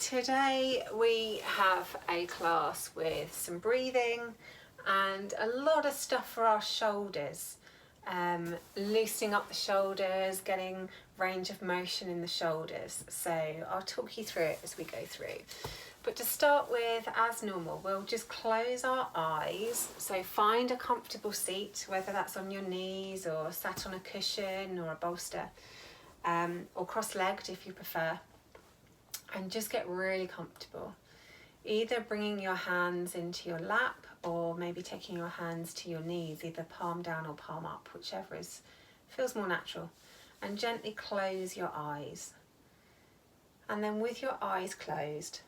Today we have a class with some breathing and a lot of stuff for our shoulders. Loosening up the shoulders, getting range of motion in the shoulders. So I'll talk you through it as we go through. But to start with, as normal, we'll just close our eyes. So find a comfortable seat, whether that's on your knees or sat on a cushion or a bolster, or cross-legged if you prefer. And just get really comfortable. Either bringing your hands into your lap or maybe taking your hands to your knees, either palm down or palm up, whichever feels more natural. And gently close your eyes. And then with your eyes closed,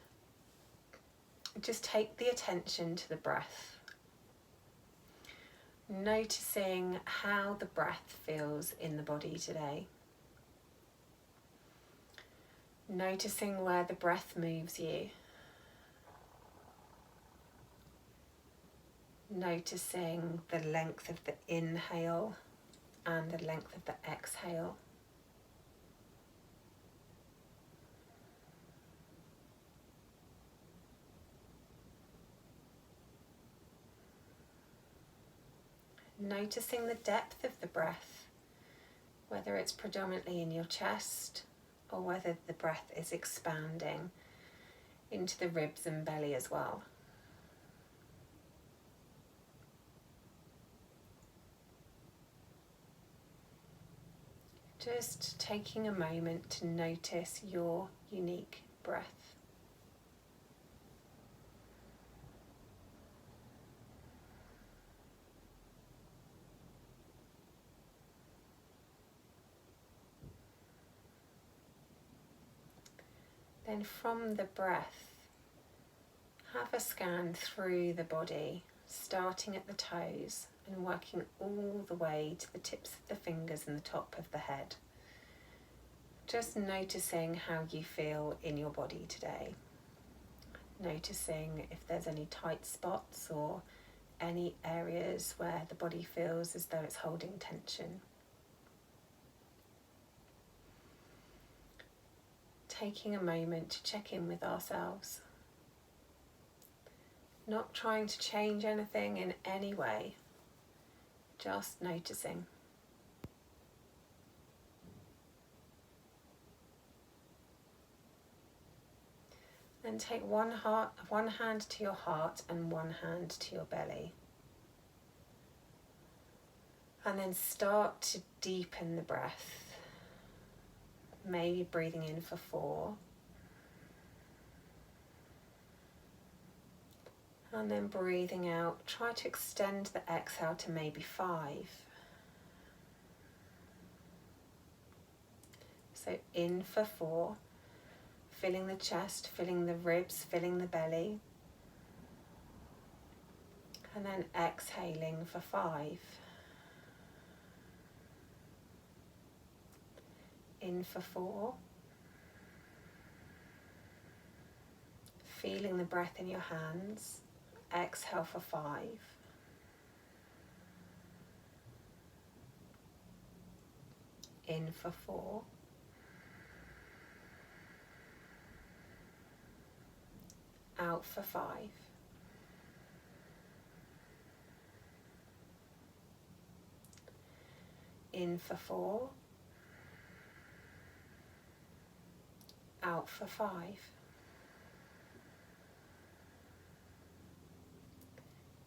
just take the attention to the breath. Noticing how the breath feels in the body today. Noticing where the breath moves you. Noticing the length of the inhale and the length of the exhale. Noticing the depth of the breath, whether it's predominantly in your chest or whether the breath is expanding into the ribs and belly as well. Just taking a moment to notice your unique breath. Then from the breath, have a scan through the body, starting at the toes and working all the way to the tips of the fingers and the top of the head. Just noticing how you feel in your body today. Noticing if there's any tight spots or any areas where the body feels as though it's holding tension. Taking a moment to check in with ourselves. Not trying to change anything in any way, just noticing. Then take one hand to your heart and one hand to your belly. And then start to deepen the breath. Maybe breathing in for 4. And then breathing out, try to extend the exhale to maybe 5. So in for 4, filling the chest, filling the ribs, filling the belly. And then exhaling for 5. In for 4, feeling the breath in your hands, exhale for 5, in for 4, out for 5, in for 4, out for 5,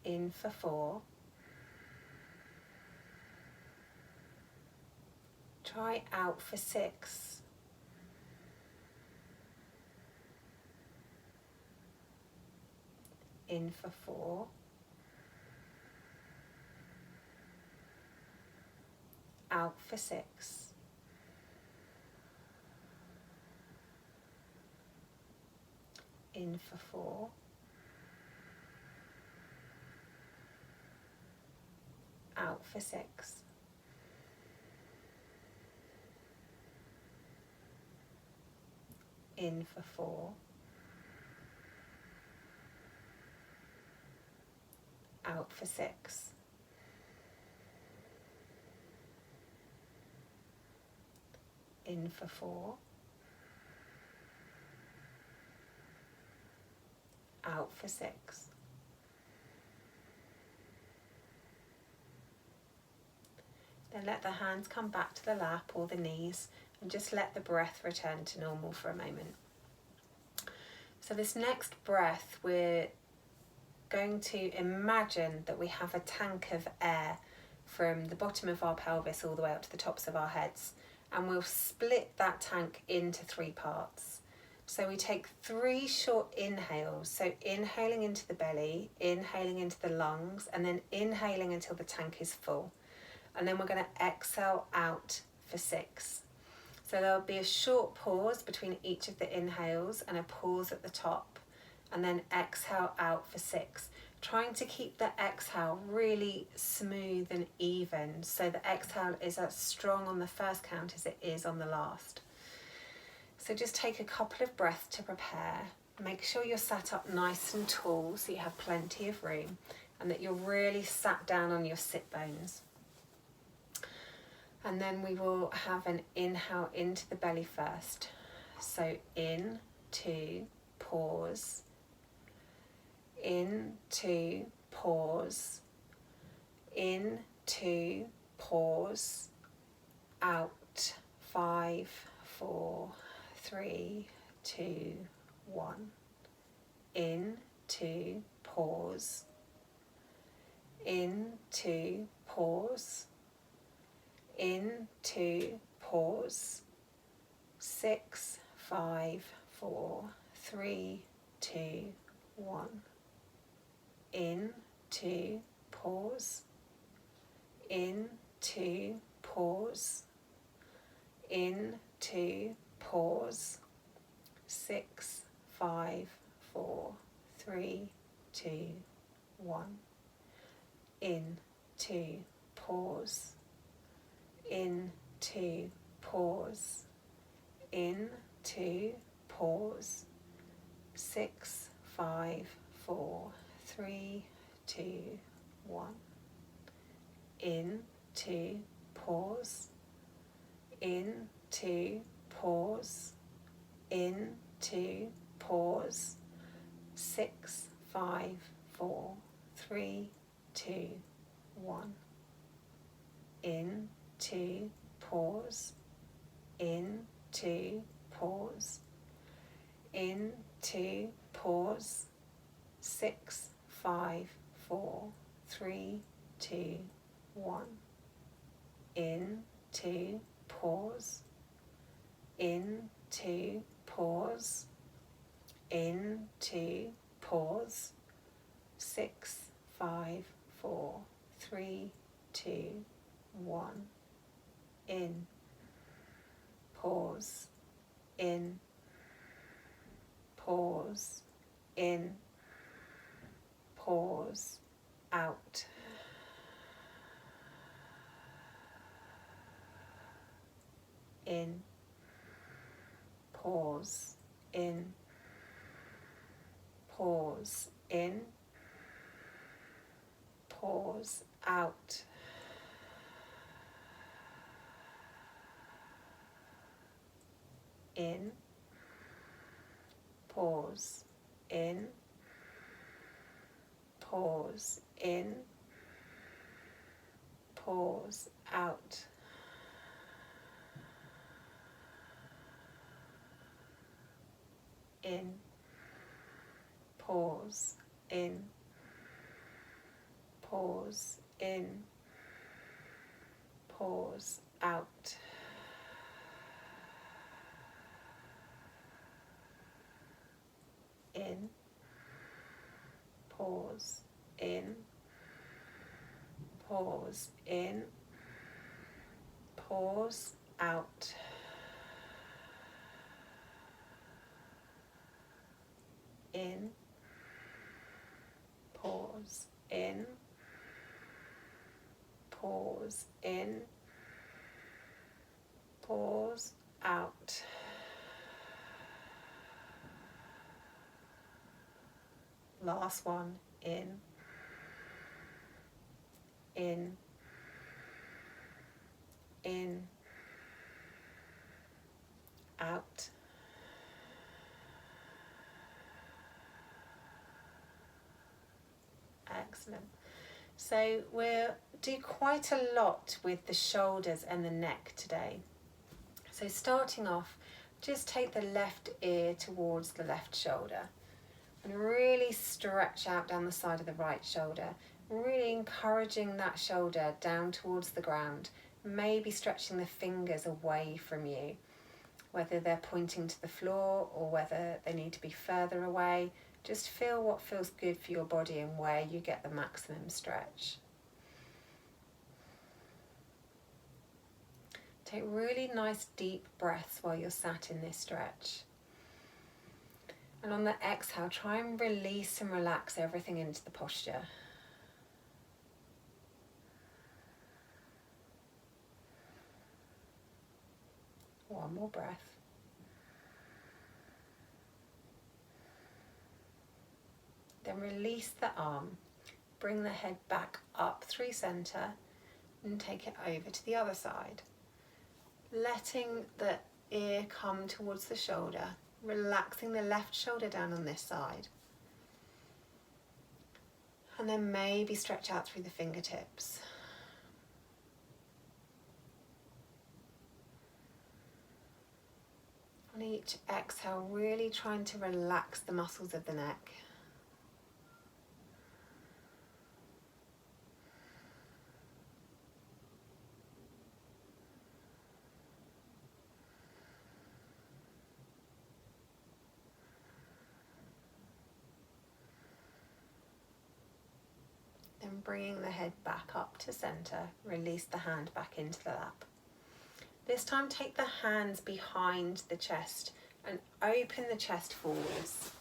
in for 4, try out for 6, in for 4, out for 6, in for 4, out for 6, in for 4, out for 6, in for 4, out for 6. Then let the hands come back to the lap or the knees and just let the breath return to normal for a moment. So this next breath, we're going to imagine that we have a tank of air from the bottom of our pelvis all the way up to the tops of our heads, and we'll split that tank into 3 parts. So we take 3 short inhales, so inhaling into the belly, inhaling into the lungs, and then inhaling until the tank is full. And then we're going to exhale out for 6. So there'll be a short pause between each of the inhales and a pause at the top, and then exhale out for 6. Trying to keep the exhale really smooth and even, so the exhale is as strong on the first count as it is on the last. So just take a couple of breaths to prepare. Make sure you're sat up nice and tall so you have plenty of room, and that you're really sat down on your sit bones. And then we will have an inhale into the belly first. So in, 2, pause. In, 2, pause. In, 2, pause. Out, 5, 4, 3, 2, 1. In, 2, pause. In, 2, pause. In, 2, pause. 6, 5, 4, 3, 2, 1. In, 2, pause. In, 2, pause. In, 2, pause. 6, 5, 4, 3, 2, 1. In, 2, pause. In, 2, pause. In, 2, pause. 6, 5, 4, 3, 2, 1. In, 2, pause. In, 2, pause. In, 2, pause. 6, 5, 4, 3, 2, 1. In, 2, pause. In, 2, pause. In, 2, pause. 6, 5, 4, 3, 2, 1. In, 2, pause. In, 2, pause. In, 2, pause. 6, 5, 4, 3, 2, 1. In, pause. In, pause. In, pause. Out. In, pause. In, pause. In, pause. Out. In, pause. In, pause. In, pause. Out. In, pause. In, pause. In, pause. Out. In, pause. In, pause. In, pause. Out. In, pause. In, pause. In, pause. Out. Last one. In, in, in, out. Excellent. So we'll do quite a lot with the shoulders and the neck today. So starting off, just take the left ear towards the left shoulder and really stretch out down the side of the right shoulder, really encouraging that shoulder down towards the ground, maybe stretching the fingers away from you, whether they're pointing to the floor or whether they need to be further away. Just feel what feels good for your body and where you get the maximum stretch. Take really nice deep breaths while you're sat in this stretch. And on the exhale, try and release and relax everything into the posture. One more breath. Then release the arm. Bring the head back up through center and take it over to the other side. Letting the ear come towards the shoulder, relaxing the left shoulder down on this side. And then maybe stretch out through the fingertips. On each exhale, really trying to relax the muscles of the neck. Then bringing the head back up to center, release the hand back into the lap. This time take the hands behind the chest and open the chest forwards.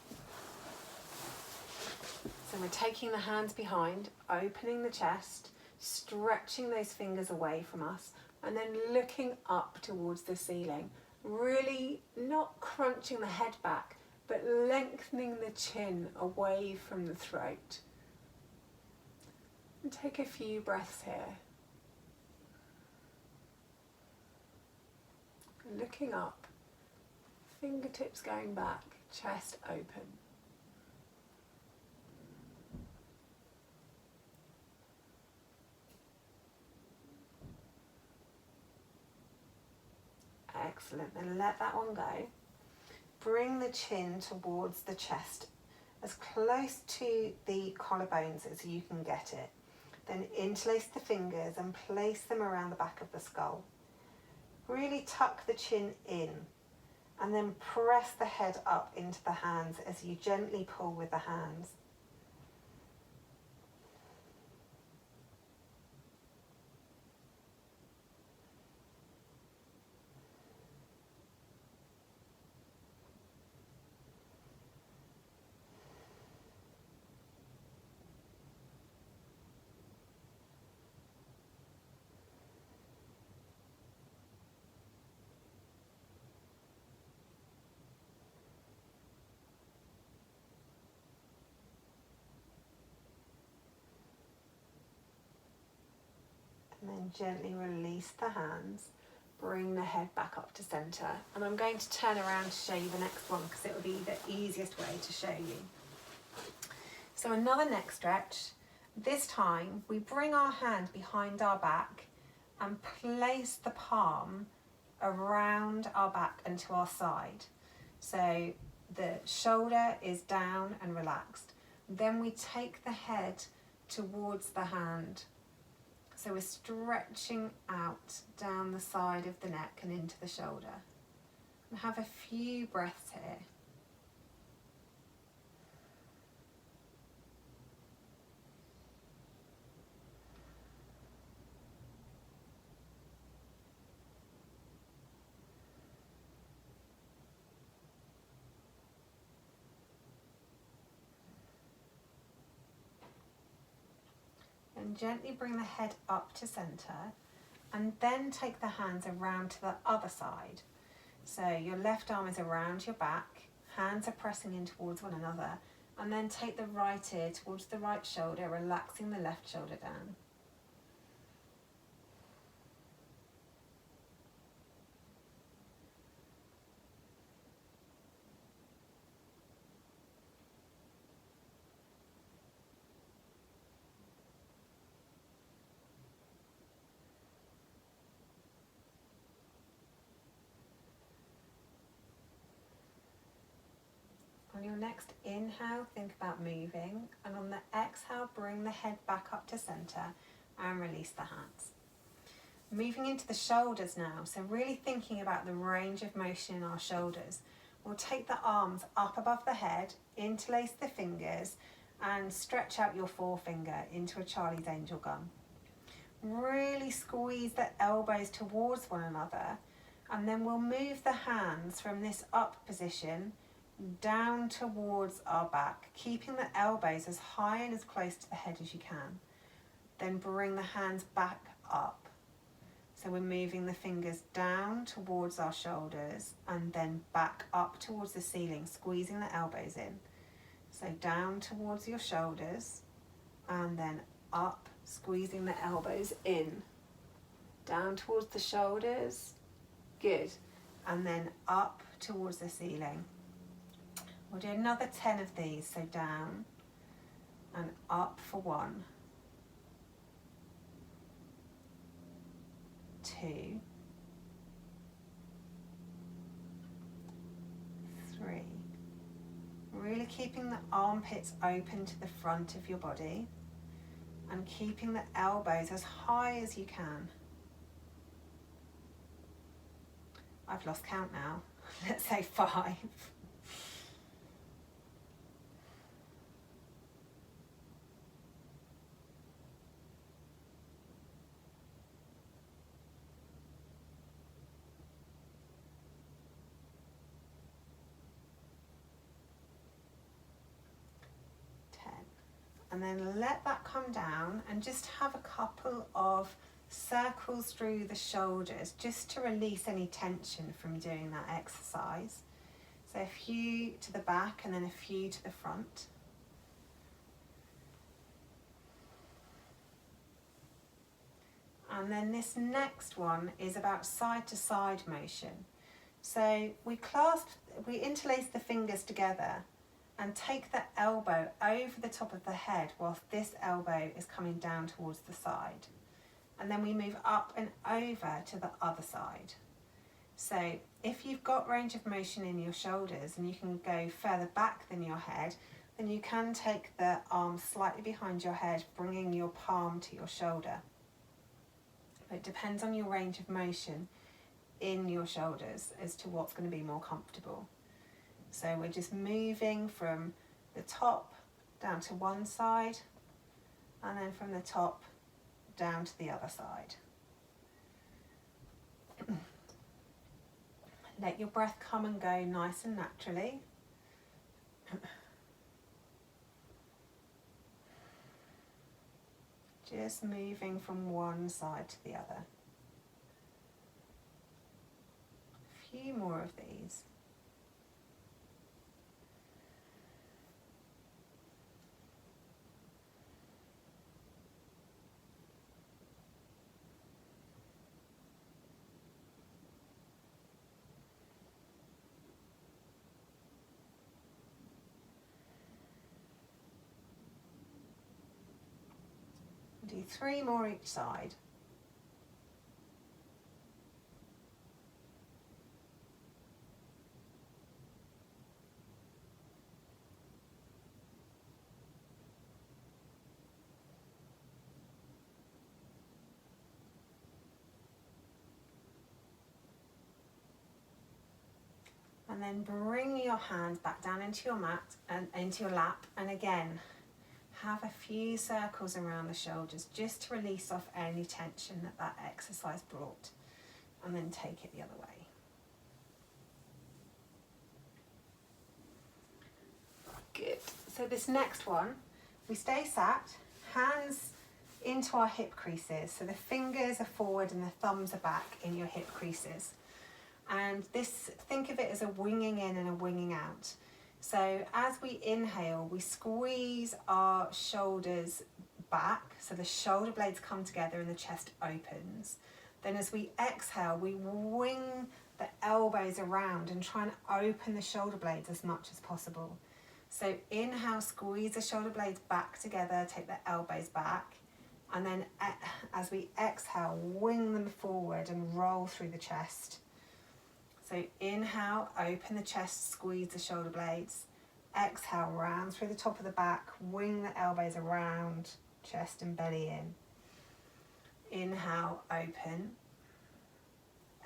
So we're taking the hands behind, opening the chest, stretching those fingers away from us, and then looking up towards the ceiling. Really not crunching the head back, but lengthening the chin away from the throat. And take a few breaths here. Looking up, fingertips going back, chest open. Excellent, then let that one go. Bring the chin towards the chest, as close to the collarbones as you can get it. Then interlace the fingers and place them around the back of the skull. Really tuck the chin in and then press the head up into the hands as you gently pull with the hands. And then gently release the hands, bring the head back up to center. And I'm going to turn around to show you the next one because it will be the easiest way to show you. So another neck stretch. This time we bring our hand behind our back and place the palm around our back and to our side. So the shoulder is down and relaxed. Then we take the head towards the hand. So we're stretching out down the side of the neck and into the shoulder. And have a few breaths here. And gently bring the head up to center and then take the hands around to the other side. So your left arm is around your back, hands are pressing in towards one another, and then take the right ear towards the right shoulder, relaxing the left shoulder down. next inhale, think about moving, and on the exhale, bring the head back up to center and release the hands. Moving into the shoulders now, so really thinking about the range of motion in our shoulders. We'll take the arms up above the head, interlace the fingers, and stretch out your forefinger into a Charlie's Angel gun. Really squeeze the elbows towards one another, and then we'll move the hands from this up position down towards our back, keeping the elbows as high and as close to the head as you can. Then bring the hands back up. So we're moving the fingers down towards our shoulders and then back up towards the ceiling, squeezing the elbows in. So down towards your shoulders and then up, squeezing the elbows in. Down towards the shoulders, good. And then up towards the ceiling. We'll do another 10 of these, so down and up for 1, 2, 3. Really keeping the armpits open to the front of your body and keeping the elbows as high as you can. I've lost count now. Let's say 5. 10. And then let that come down and just have a couple of circles through the shoulders just to release any tension from doing that exercise. So a few to the back and then a few to the front. And then this next one is about side to side motion. So we interlace the fingers together and take the elbow over the top of the head whilst this elbow is coming down towards the side. And then we move up and over to the other side. So if you've got range of motion in your shoulders and you can go further back than your head, then you can take the arms slightly behind your head, bringing your palm to your shoulder. It depends on your range of motion in your shoulders as to what's going to be more comfortable. So we're just moving from the top down to one side and then from the top down to the other side. Let your breath come and go nice and naturally. Just moving from one side to the other. A few more of these. Do 3 more each side. And then bring your hands back down into your mat and into your lap, and again have a few circles around the shoulders just to release off any tension that that exercise brought, and then take it the other way. Good. So this next one, we stay sat, hands into our hip creases. So the fingers are forward and the thumbs are back in your hip creases. And this, think of it as a winging in and a winging out. So as we inhale, we squeeze our shoulders back, so the shoulder blades come together and the chest opens. Then as we exhale, we wing the elbows around and try and open the shoulder blades as much as possible. So inhale, squeeze the shoulder blades back together, take the elbows back. And then as we exhale, wing them forward and roll through the chest. So inhale, open the chest, squeeze the shoulder blades. Exhale, round through the top of the back, wing the elbows around, chest and belly in. Inhale, open.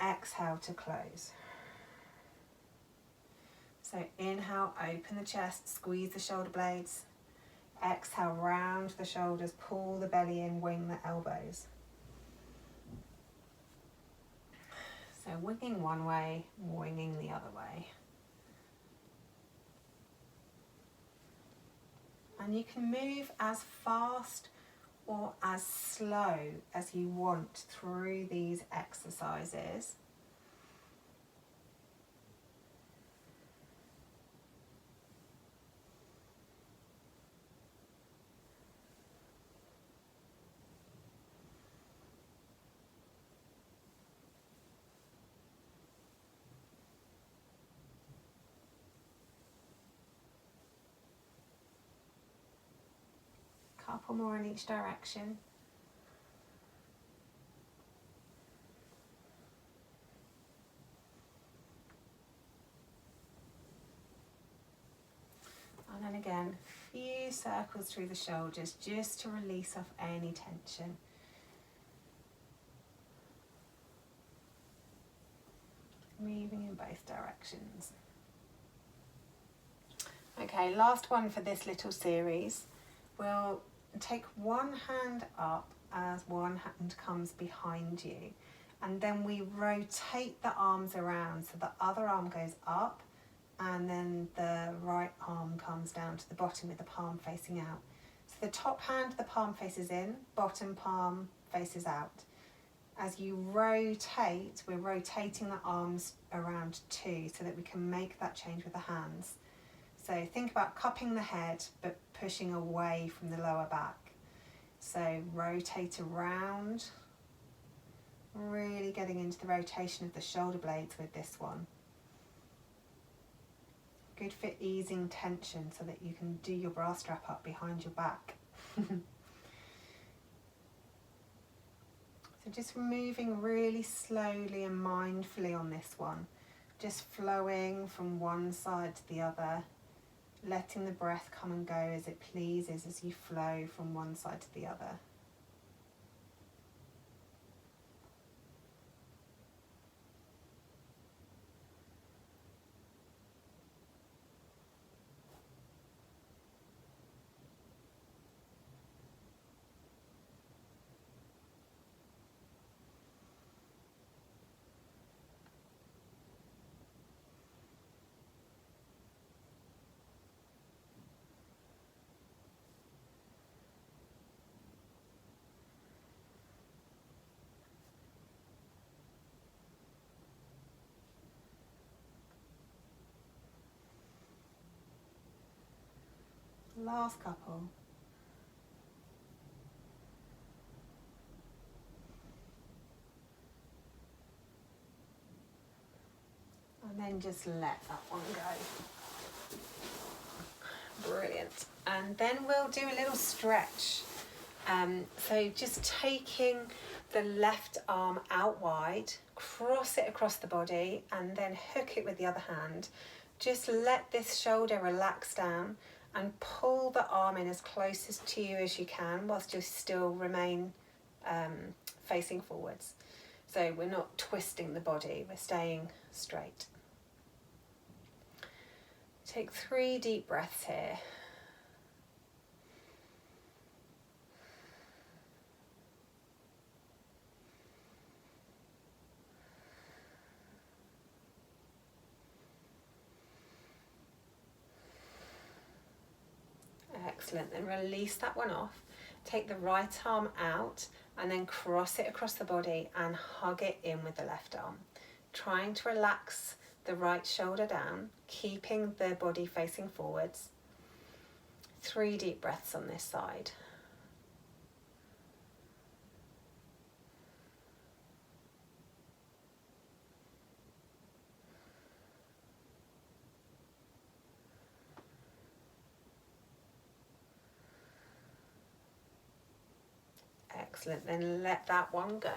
Exhale to close. So inhale, open the chest, squeeze the shoulder blades. Exhale, round the shoulders, pull the belly in, wing the elbows. So winging one way, winging the other way. And you can move as fast or as slow as you want through these exercises. Couple more in each direction. And then again, a few circles through the shoulders just to release off any tension. Moving in both directions. Okay, last one for this little series. We'll take one hand up as one hand comes behind you, and then we rotate the arms around so the other arm goes up and then the right arm comes down to the bottom with the palm facing out. So the top hand, the palm faces in, bottom palm faces out. As you rotate, we're rotating the arms around too so that we can make that change with the hands. So think about cupping the head but pushing away from the lower back. So rotate around, really getting into the rotation of the shoulder blades with this one. Good for easing tension so that you can do your bra strap up behind your back. So just moving really slowly and mindfully on this one, just flowing from one side to the other, letting the breath come and go as it pleases as you flow from one side to the other. Last couple. And then just let that one go. Brilliant. And then we'll do a little stretch. So just taking the left arm out wide, cross it across the body, and then hook it with the other hand. Just let this shoulder relax down and pull the arm in as closest to you as you can whilst you still remain facing forwards. So we're not twisting the body, we're staying straight. Take 3 deep breaths here. Excellent, then release that one off. Take the right arm out and then cross it across the body and hug it in with the left arm. Trying to relax the right shoulder down, keeping the body facing forwards. 3 deep breaths on this side. Excellent, then let that one go.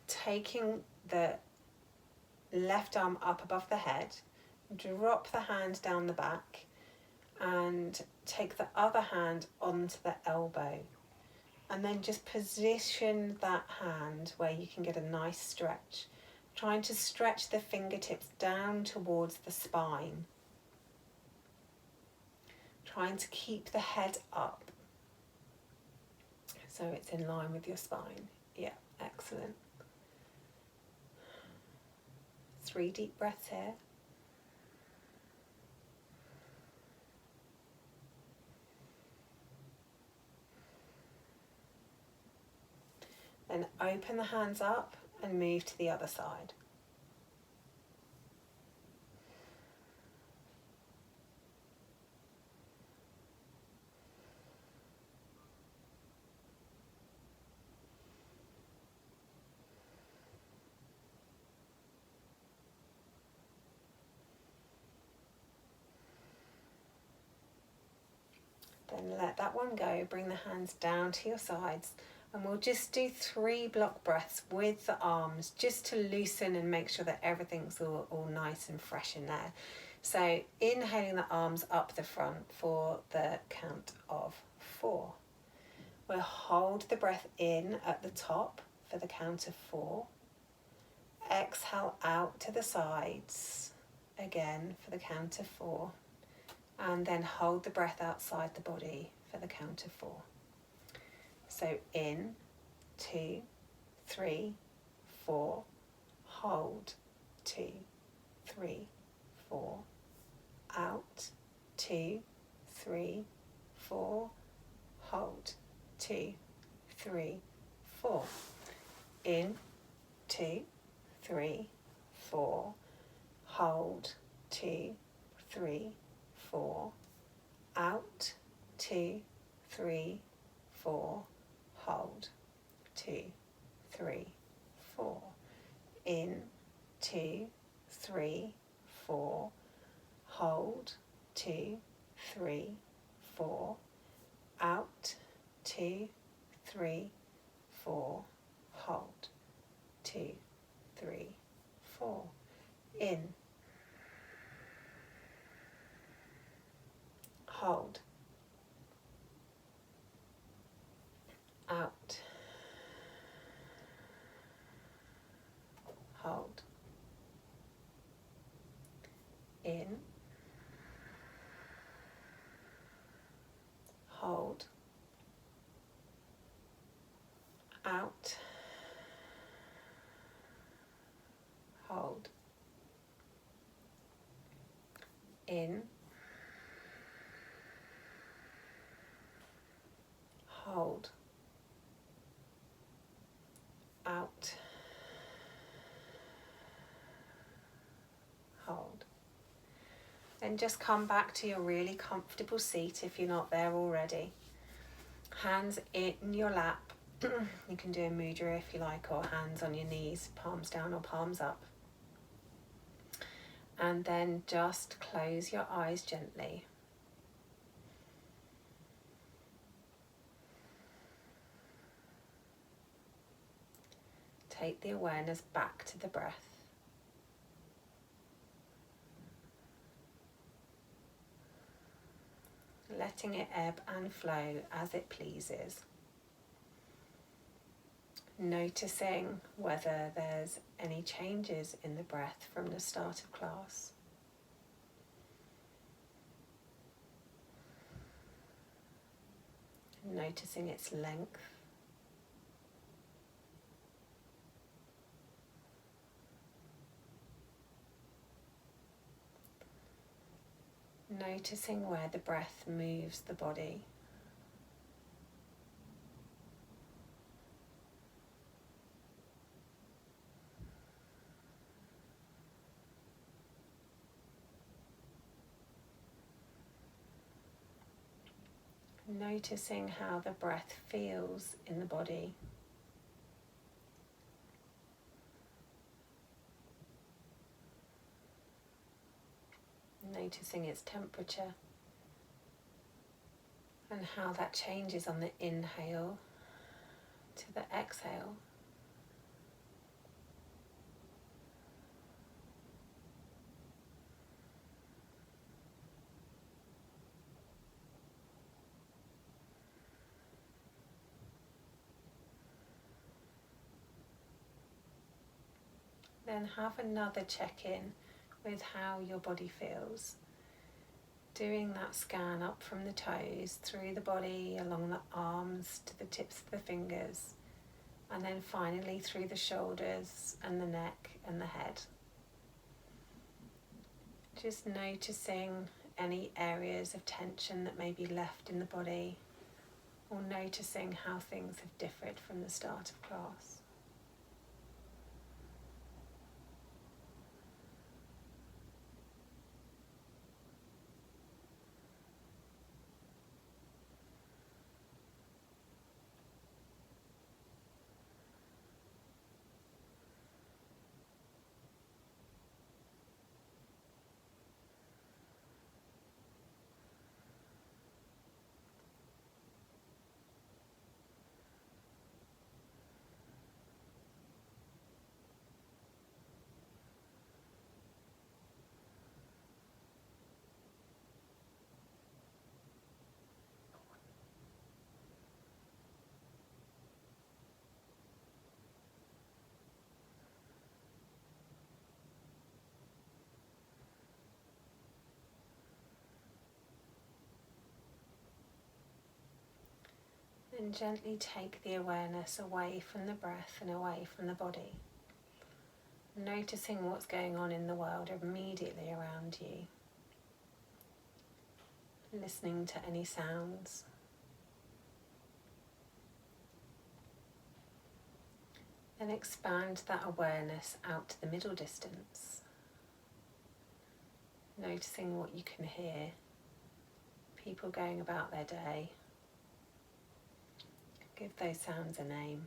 Taking the left arm up above the head, Drop the hand down the back and take the other hand onto the elbow. And then just position that hand where you can get a nice stretch. Trying to stretch the fingertips down towards the spine. Trying to keep the head up so it's in line with your spine. Yeah, excellent. 3 deep breaths here. Then open the hands up and move to the other side. Then let that one go. Bring the hands down to your sides. And we'll just do 3 block breaths with the arms just to loosen and make sure that everything's all nice and fresh in there. So inhaling the arms up the front for the count of 4. We'll hold the breath in at the top for the count of 4. Exhale out to the sides again for the count of 4. And then hold the breath outside the body for the count of 4. So in, 2, 3, 4, hold, 2, 3, 4, out, 2, 3, 4, hold, 2, 3, 4, in, 2, 3, 4, hold, 2, 3, 4, out, 2, 3, 4, hold, 2, 3, 4, in, 2, 3, 4, hold, 2, 3, 4, out, 2, 3, 4, hold, 2, 3, 4, in, hold, out, hold, in, hold, out, hold, in, hold, out, hold. Then just come back to your really comfortable seat if you're not there already. Hands in your lap. You can do a mudra if you like, or hands on your knees, palms down or palms up. And then just close your eyes gently. Take the awareness back to the breath. Letting it ebb and flow as it pleases. Noticing whether there's any changes in the breath from the start of class. Noticing its length. Noticing where the breath moves the body. Noticing how the breath feels in the body. Noticing its temperature and how that changes on the inhale to the exhale. then have another check-in with how your body feels. Doing that scan up from the toes, through the body, along the arms to the tips of the fingers, and then finally through the shoulders and the neck and the head. Just noticing any areas of tension that may be left in the body, or noticing how things have differed from the start of class. And gently take the awareness away from the breath and away from the body, noticing what's going on in the world immediately around you, listening to any sounds. Then expand that awareness out to the middle distance, noticing what you can hear, people going about their day. Give those sounds a name.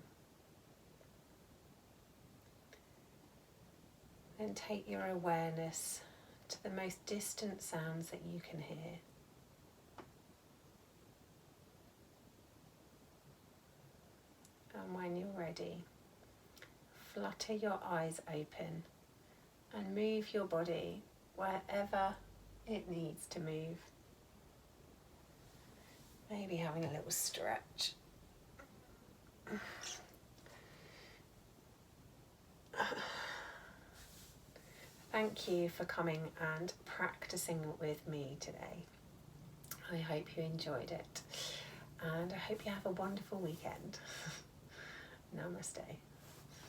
Then take your awareness to the most distant sounds that you can hear. And when you're ready, flutter your eyes open and move your body wherever it needs to move. Maybe having a little stretch. Thank you for coming and practicing with me today. I hope you enjoyed it, and I hope you have a wonderful weekend. Namaste.